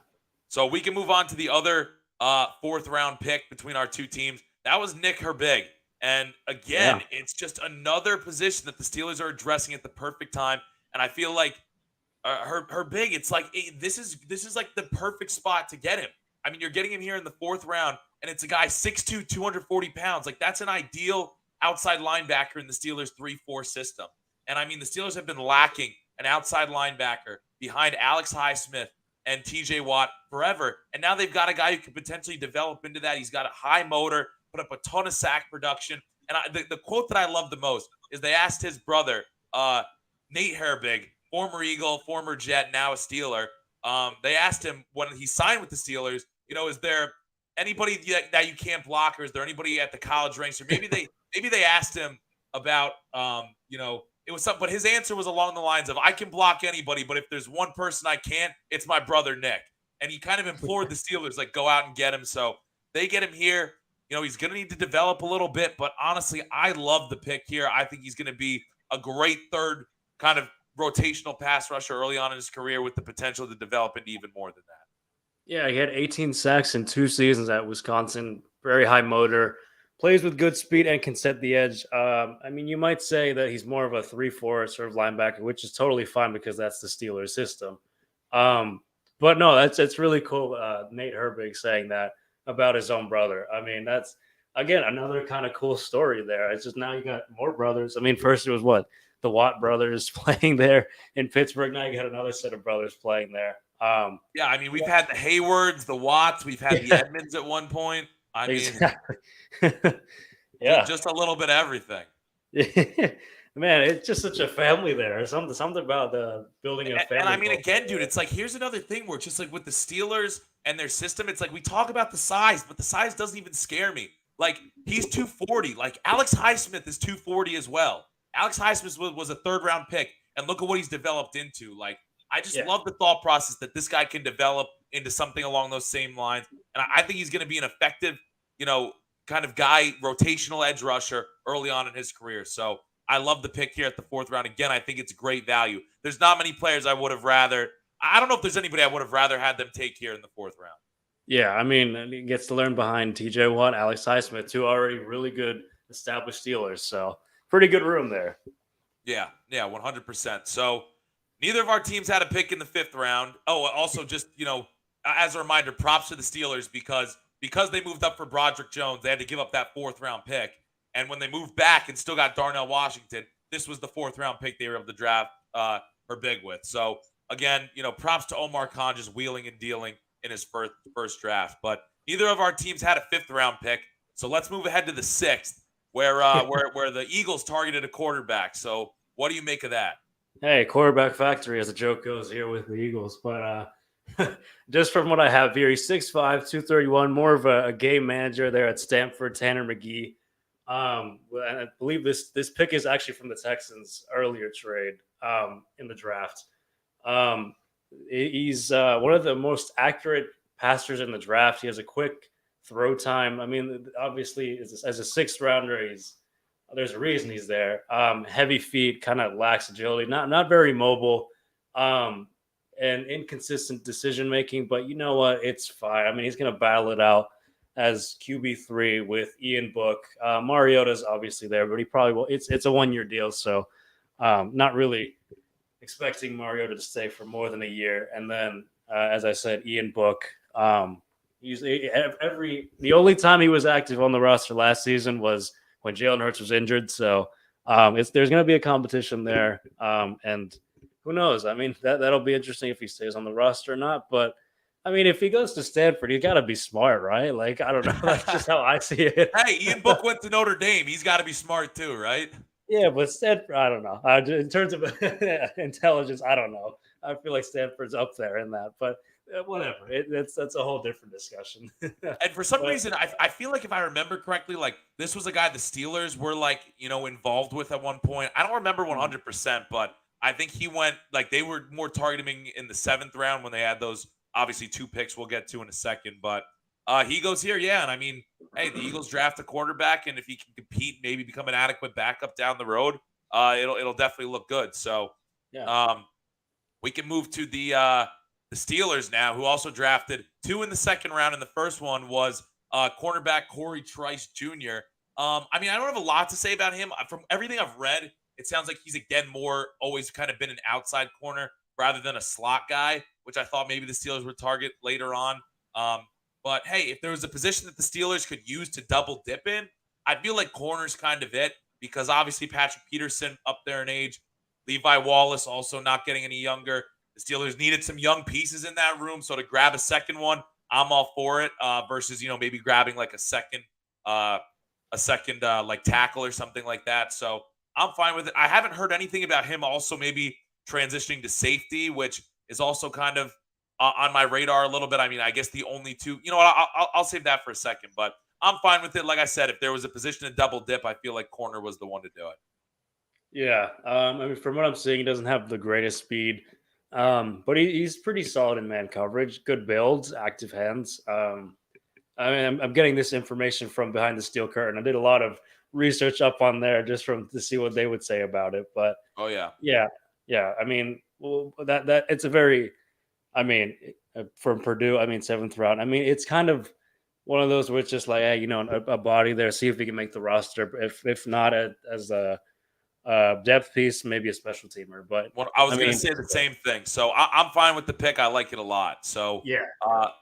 So we can move on to the other 4th-round pick between our two teams. That was Nick Herbig. And again, it's just another position that the Steelers are addressing at the perfect time. And I feel like Herbig, it's like this is like the perfect spot to get him. I mean, you're getting him here in the 4th round, and it's a guy 6'2", 240 pounds. Like, that's an ideal outside linebacker in the Steelers 3-4 system. And I mean, the Steelers have been lacking an outside linebacker behind Alex Highsmith and TJ Watt forever. And now they've got a guy who could potentially develop into that. He's got a high motor, put up a ton of sack production. And the quote that I love the most is they asked his brother, Nate Herbig, former Eagle, former Jet, now a Steeler. They asked him when he signed with the Steelers, is there anybody that you can't block, or is there anybody at the college ranks, or maybe they asked him about, it was something, but his answer was along the lines of, I can block anybody, but if there's one person I can't, it's my brother Nick. And he kind of implored the Steelers, like, go out and get him. So they get him here. He's going to need to develop a little bit, but honestly, I love the pick here. I think he's going to be a great third kind of rotational pass rusher early on in his career with the potential to develop into even more than that. Yeah, he had 18 sacks in 2 seasons at Wisconsin. Very high motor. Plays with good speed and can set the edge. You might say that he's more of a 3-4 sort of linebacker, which is totally fine because that's the Steelers system. But no, it's really cool. Nate Herbig saying that about his own brother. That's, again, another kind of cool story there. It's just now you got more brothers. First it was the Watt brothers playing there in Pittsburgh. Now you got another set of brothers playing there. We've had the Haywards, the Watts, we've had the Edmonds at one point. Exactly. Just a little bit of everything. Man, it's just such a family there. Something about the building a family. And again, dude, it's like, here's another thing where it's just like with the Steelers and their system, it's like we talk about the size, but the size doesn't even scare me. Like, he's 240. Like, Alex Highsmith is 240 as well. Alex Highsmith was a 3rd-round pick, and look at what he's developed into. Like, I just love the thought process that this guy can develop into something along those same lines. And I think he's going to be an effective, kind of guy, rotational edge rusher early on in his career. So I love the pick here at the 4th round. Again, I think it's great value. There's not many players I would have rather. I don't know if there's anybody I would have rather had them take here in the 4th round. Yeah, he gets to learn behind TJ Watt, Alex Highsmith, 2 already really good established Steelers. So pretty good room there. Yeah, 100%. So neither of our teams had a pick in the 5th round. Oh, also just, as a reminder, props to the Steelers because they moved up for Broderick Jones, they had to give up that 4th round pick. And when they moved back and still got Darnell Washington, this was the 4th round pick they were able to draft Herbig with. So again, props to Omar Khan just wheeling and dealing in his first draft. But neither of our teams had a 5th round pick. So let's move ahead to the 6th, where the Eagles targeted a quarterback. So what do you make of that? Hey, quarterback factory, as the joke goes here with the Eagles. But just from what I have here, he's 6'5", 231, more of a game manager there at Stanford, Tanner McGee. I believe this pick is actually from the Texans' earlier trade in the draft. He's one of the most accurate passers in the draft. He has a quick throw time. Obviously, as a 6th rounder, there's a reason he's there. Heavy feet, kind of lacks agility, not very mobile, and inconsistent decision making. But you know what? It's fine. He's going to battle it out as QB3 with Ian Book. Mariota's obviously there, but he probably will. It's a 1-year deal, so not really expecting Mariota to stay for more than a year. And then, as I said, Ian Book. The only time he was active on the roster last season was when Jalen Hurts was injured. So there's going to be a competition there, and who knows? That'll be interesting if he stays on the roster or not. But if he goes to Stanford, he's got to be smart, right? Like, I don't know. That's just how I see it. Hey, Ian Book went to Notre Dame. He's got to be smart too, right? Yeah, but Stanford, I don't know. In terms of intelligence, I don't know. I feel like Stanford's up there in that, but whatever. That's a whole different discussion. And for some reason, I feel like if I remember correctly, like this was a guy the Steelers were involved with at one point. I don't remember 100%, but I think he went they were more targeting in the 7th round when they had those obviously 2 picks we'll get to in a second. But he goes here, yeah. And hey, the Eagles draft a quarterback, and if he can compete, maybe become an adequate backup down the road, it'll definitely look good. So we can move to the Steelers now, who also drafted 2 in the 2nd round, and the first one was cornerback Corey Trice Jr. I don't have a lot to say about him. From everything I've read, it sounds like he's again always kind of been an outside corner rather than a slot guy, which I thought maybe the Steelers would target later on. But hey, if there was a position that the Steelers could use to double dip in, I feel like corner's kind of it, because obviously Patrick Peterson up there in age, Levi Wallace also not getting any younger. The Steelers needed some young pieces in that room, so to grab a second one, I'm all for it. Versus maybe grabbing like a second a second like tackle or something like that. So I'm fine with it. I haven't heard anything about him also maybe transitioning to safety, which is also kind of on my radar a little bit. I mean, I guess the only two, you know what? I'll save that for a second, but I'm fine with it. Like I said, if there was a position to double dip, I feel like corner was the one to do it. Yeah, I mean, from what I'm seeing, he doesn't have the greatest speed, but he's pretty solid in man coverage. Good builds, active hands. I mean, I'm getting this information from behind the steel curtain. I did a lot of research up on there just from to see what they would say about it. But Oh yeah. yeah, yeah. I mean, well, that it's a very, I mean, from Purdue. I mean, seventh round. I mean, it's kind of one of those where it's just like, hey, a body there. See if we can make the roster. If not as a depth piece, maybe a special teamer. But Well, I I was going to mean, say the same thing. So I'm fine with the pick. I like it a lot. So yeah,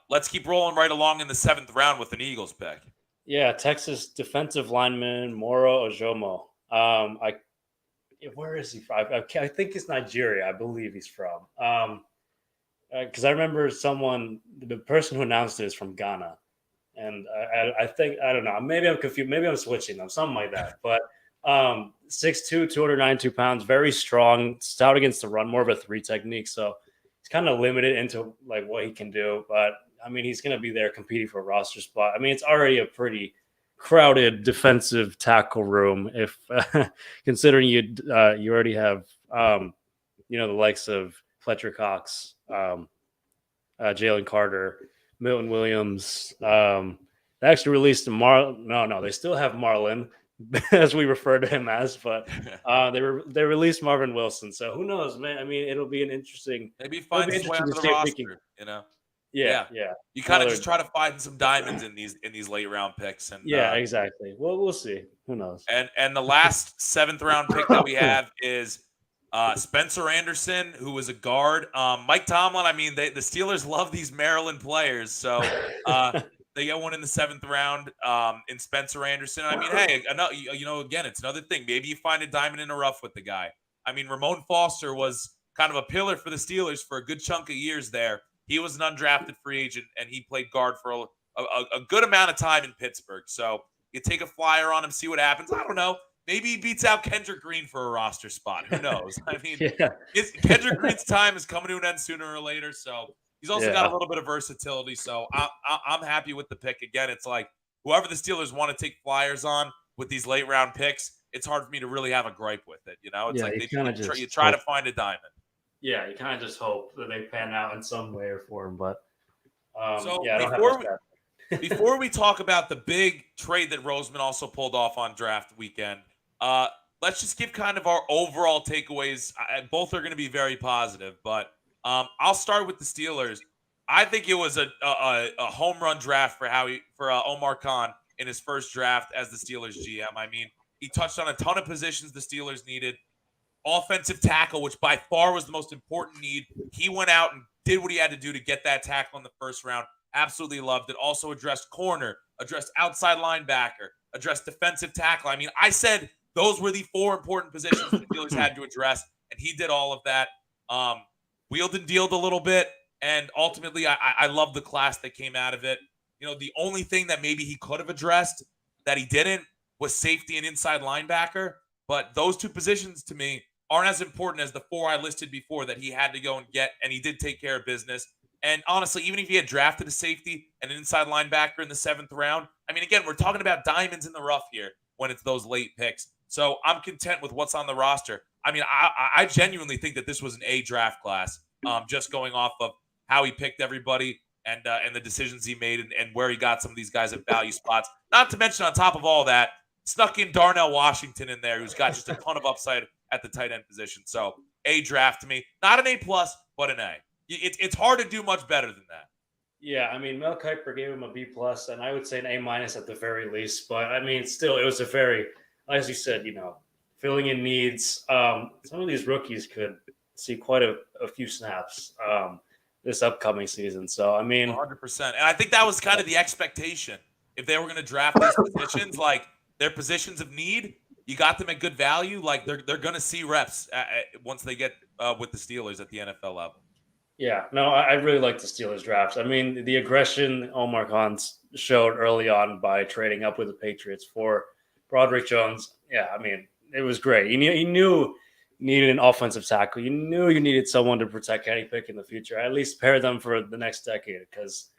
let's keep rolling right along in the 7th round with an Eagles pick. yeah. Texas defensive lineman Moro Ojomo. Where is he from? I think it's Nigeria. I believe he's from. Because I remember the person who announced it is from Ghana, and I think I don't know. Maybe I'm confused. Maybe I'm switching them, something like that. But 6'2", 292 pounds, very strong, stout against the run, more of a 3 technique. So he's kind of limited into like what he can do. But I mean, he's going to be there competing for a roster spot. I mean, it's already a pretty crowded defensive tackle room. If considering you already have the likes of Fletcher Cox, Jalen Carter, Milton Williams. They actually released No, they still have Marlon, as we refer to him as, but they released Marvin Wilson. So who knows, man? I mean, it'll be an interesting. Maybe he It'll finds be his way interesting to onto the see if we roster. can. You know. Yeah, Yeah. yeah. You kind of Another- just try to find some diamonds in these late round picks, and Yeah, exactly. Well, we'll see. Who knows? and the last 7th round pick that we have is Spencer Anderson, who was a guard. Mike Tomlin. I mean, the Steelers love these Maryland players, so they get one in the 7th round in Spencer Anderson. I mean, hey, again, it's another thing. Maybe you find a diamond in the rough with the guy. I mean, Ramon Foster was kind of a pillar for the Steelers for a good chunk of years there. He was an undrafted free agent, and he played guard for a good amount of time in Pittsburgh. So you take a flyer on him, see what happens. I don't know. Maybe he beats out Kendrick Green for a roster spot. Who knows? I mean, Yeah. Kendrick Green's time is coming to an end sooner or later. So he's also got a little bit of versatility. So I'm happy with the pick. Again, it's like whoever the Steelers want to take flyers on with these late round picks, it's hard for me to really have a gripe with it. It's like you try to find a diamond. Yeah, you kind of just hope that they pan out in some way or form. But so yeah, before we talk about the big trade that Roseman also pulled off on draft weekend, let's just give kind of our overall takeaways. Both are going to be very positive, but I'll start with the Steelers. I think it was a home run draft for Omar Khan in his first draft as the Steelers GM. I mean, he touched on a ton of positions the Steelers needed. Offensive tackle, which by far was the most important need. He went out and did what he had to do to get that tackle in the first round. Absolutely loved it. Also addressed corner, addressed outside linebacker, addressed defensive tackle. I mean, I said those were the 4 important positions the Steelers had to address, and he did all of that. Wheeled and dealed a little bit, and ultimately, I love the class that came out of it. The only thing that maybe he could have addressed that he didn't was safety and inside linebacker. But those 2 positions to me aren't as important as the 4 I listed before that he had to go and get, and he did take care of business. And honestly, even if he had drafted a safety and an inside linebacker in the 7th round, I mean, again, we're talking about diamonds in the rough here when it's those late picks. So I'm content with what's on the roster. I mean, I genuinely think that this was an A draft class, just going off of how he picked everybody and the decisions he made and where he got some of these guys at value spots. Not to mention, on top of all that, snuck in Darnell Washington in there, who's got just a ton of upside at the tight end position. So A draft to me, not an A+, but an A. It's hard to do much better than that. Yeah, I mean, Mel Kiper gave him a B+, and I would say an A- at the very least. But I mean, still, it was a very, as you said, filling in needs. Some of these rookies could see quite a few snaps this upcoming season. So I mean, 100%. And I think that was kind of the expectation. If they were going to draft these positions, like their positions of need, you got them at good value. Like they're going to see reps once they get with the Steelers at the NFL level. Yeah, no, I really like the Steelers drafts. I mean, the aggression Omar Khan showed early on by trading up with the Patriots for Broderick Jones. Yeah, I mean, it was great. You knew you needed an offensive tackle. You knew you needed someone to protect Kenny Pickett in the future. At least pair them for the next decade, because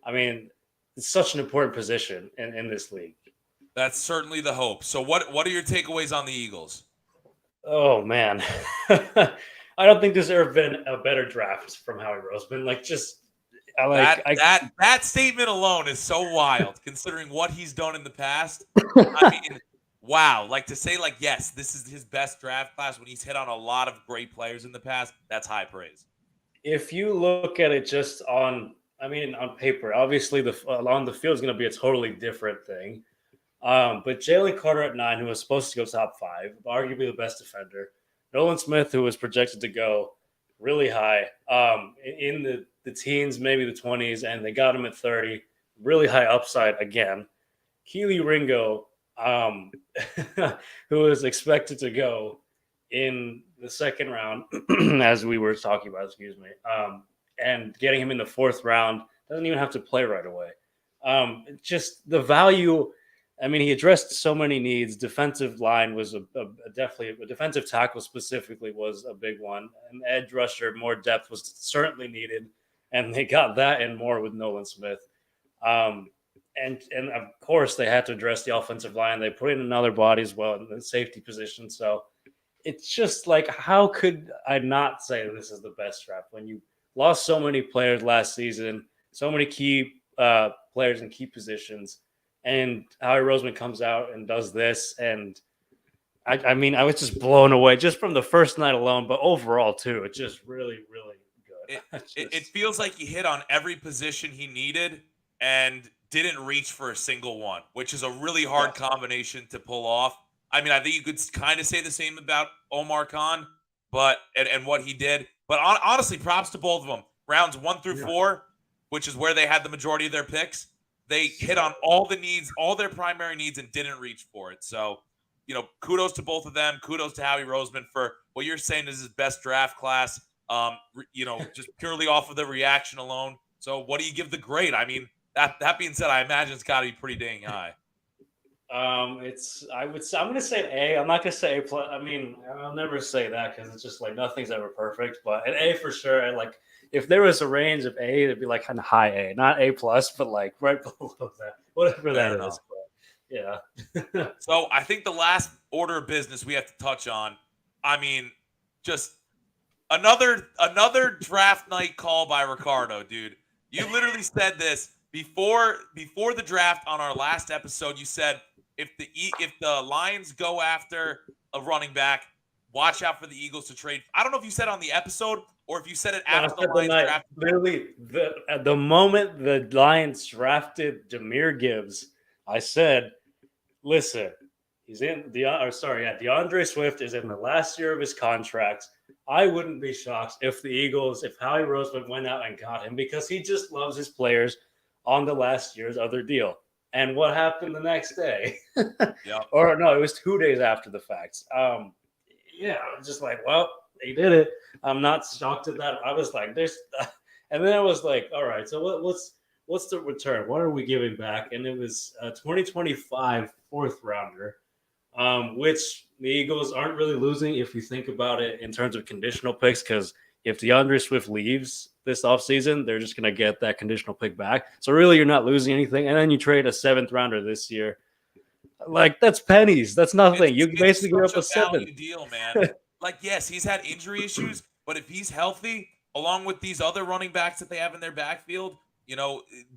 I mean, it's such an important position in this league. That's certainly the hope. So what are your takeaways on the Eagles? Oh man, I don't think there's ever been a better draft from Howie Roseman. Like, just I like That statement alone is so wild, considering what he's done in the past. I mean, wow! Like, to say, like, yes, this is his best draft class when he's hit on a lot of great players in the past. That's high praise. If you look at it just on, I mean, on paper, obviously on the field is going to be a totally different thing. But Jalen Carter at 9, who was supposed to go top 5, arguably the best defender. Nolan Smith, who was projected to go really high, in the teens, maybe the 20s, and they got him at 30, really high upside again. Keely Ringo, who was expected to go in the second round, as we were talking about, and getting him in the 4th round, doesn't even have to play right away. Just the value. I mean, he addressed so many needs. Defensive line was definitely a defensive tackle specifically was a big one. An edge rusher, more depth was certainly needed, and they got that and more with Nolan Smith. And of course they had to address the offensive line. They put in another body as well in the safety position. So it's just like, how could I not say this is the best draft when you lost so many players last season, so many key players in key positions? And Howie Roseman comes out and does this, and I mean, I was just blown away just from the first night alone, but overall too. It's just really, really good. It feels like he hit on every position he needed and didn't reach for a single one, which is a really hard combination to pull off. I mean, I think you could kind of say the same about Omar Khan, but and what he did. But honestly, props to both of them. Rounds 1 through 4, which is where they had the majority of their picks. They hit on all the needs, all their primary needs, and didn't reach for it. So, kudos to both of them. Kudos to Howie Roseman for what you're saying is his best draft class. Just purely off of the reaction alone. So, what do you give the grade? I mean, that being said, I imagine it's got to be pretty dang high. I'm going to say an A. I'm not going to say A plus. I mean, I'll never say that because it's just like nothing's ever perfect. But an A for sure. And like, if there was a range of A, it'd be like kind of high A, not A plus, but like right below that, whatever that is. But yeah. So I think the last order of business we have to touch on. I mean, just another draft night call by Ricardo, dude. You literally said this before the draft on our last episode. You said if the Lions go after a running back, watch out for the Eagles to trade. I don't know if you said it on the episode or if you said it after the Lions draft. Literally, at the moment the Lions drafted Jahmyr Gibbs, I said, listen, DeAndre Swift is in the last year of his contract. I wouldn't be shocked if Howie Roseman went out and got him because he just loves his players on the last year's other deal. And what happened the next day? Or no, it was 2 days after the fact. I was just like, well, they did it. I'm not shocked at that. I was like, and then I was like, all right, so what's the return? What are we giving back? And it was a 2025 4th rounder, which the Eagles aren't really losing if you think about it in terms of conditional picks, because if DeAndre Swift leaves this offseason, they're just going to get that conditional pick back. So really, you're not losing anything. And then you trade a 7th rounder this year. Like, that's pennies. That's nothing. You basically give up a 7th deal, man. Like, yes, he's had injury issues, but if he's healthy, along with these other running backs that they have in their backfield,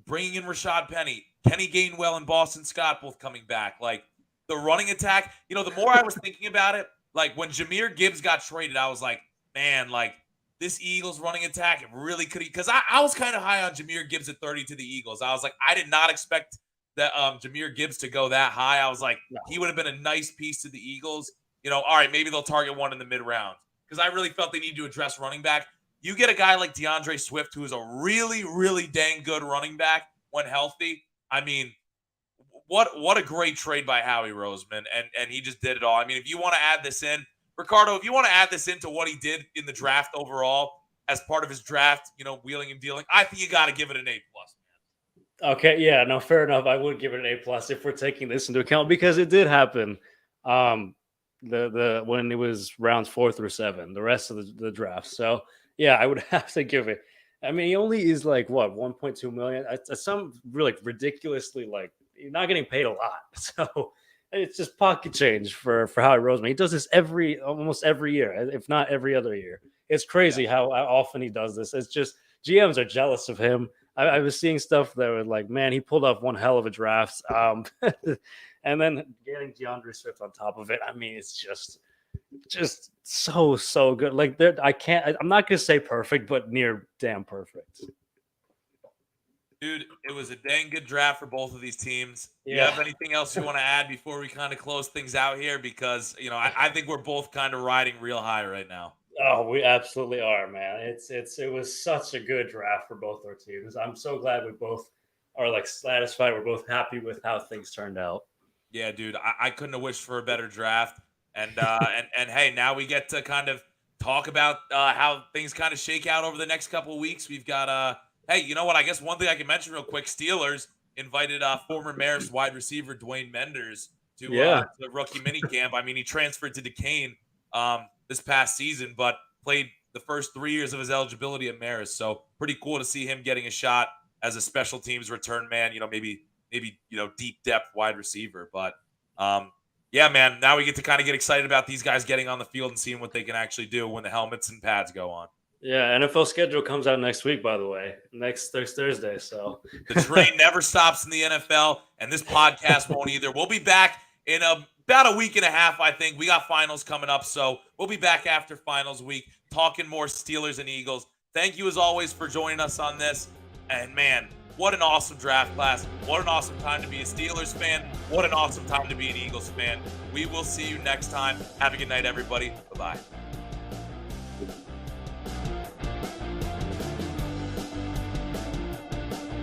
bringing in Rashad Penny, Kenny Gainwell, and Boston Scott both coming back, like the running attack. The more I was thinking about it, like when Jahmyr Gibbs got traded, I was like, man, like this Eagles running attack, it really could, because I was kind of high on Jahmyr Gibbs at 30 to the Eagles. I was like, I did not expect that Jahmyr Gibbs to go that high. I was like, he would have been a nice piece to the Eagles. All right, maybe they'll target one in the mid-round, because I really felt they need to address running back. You get a guy like DeAndre Swift, who is a really, really dang good running back when healthy. I mean, what a great trade by Howie Roseman, and he just did it all. I mean, if you want to add this in, Ricardo, if you want to add this into what he did in the draft overall as part of his draft, wheeling and dealing, I think you got to give it an A+. Okay, yeah, no, fair enough. I would give it an A plus if we're taking this into account because it did happen. Um, the when it was rounds 4 through 7, the rest of the draft. So yeah, I would have to give it. I mean, he only is like what 1.2 million. It's some really ridiculously like you're not getting paid a lot, so it's just pocket change for Howie Roseman. He does this almost every year, if not every other year. It's Yeah. crazy how often he does this. It's just GMs are jealous of him. I was seeing stuff that was like, man, he pulled off one hell of a draft. And then getting DeAndre Swift on top of it. I mean, it's just so good. Like there, I'm not gonna say perfect, but near damn perfect. Dude, it was a dang good draft for both of these teams. You Yeah. have anything else you want to add before we kind of close things out here? Because, I think we're both kind of riding real high right now. Oh, we absolutely are, man. It was such a good draft for both our teams. I'm so glad we both are like satisfied. We're both happy with how things turned out. Yeah, dude, I couldn't have wished for a better draft. And and hey, now we get to kind of talk about how things kind of shake out over the next couple of weeks. We've got hey, you know what? I guess one thing I can mention real quick: Steelers invited former Marist wide receiver Dwayne Menders Yeah. to the rookie mini camp. I mean, he transferred to Duquesne this past season, but played the first 3 years of his eligibility at Marist. So pretty cool to see him getting a shot as a special teams return man. Maybe deep depth wide receiver. But yeah, man, now we get to kind of get excited about these guys getting on the field and seeing what they can actually do when the helmets and pads go on. Yeah, NFL schedule comes out next week, by the way, next Thursday. So the train never stops in the NFL, and this podcast won't either. We'll be back in about a week and a half, I think. We got finals coming up, so we'll be back after finals week talking more Steelers and Eagles. Thank you, as always, for joining us on this. And, man, what an awesome draft class. What an awesome time to be a Steelers fan. What an awesome time to be an Eagles fan. We will see you next time. Have a good night, everybody. Bye-bye.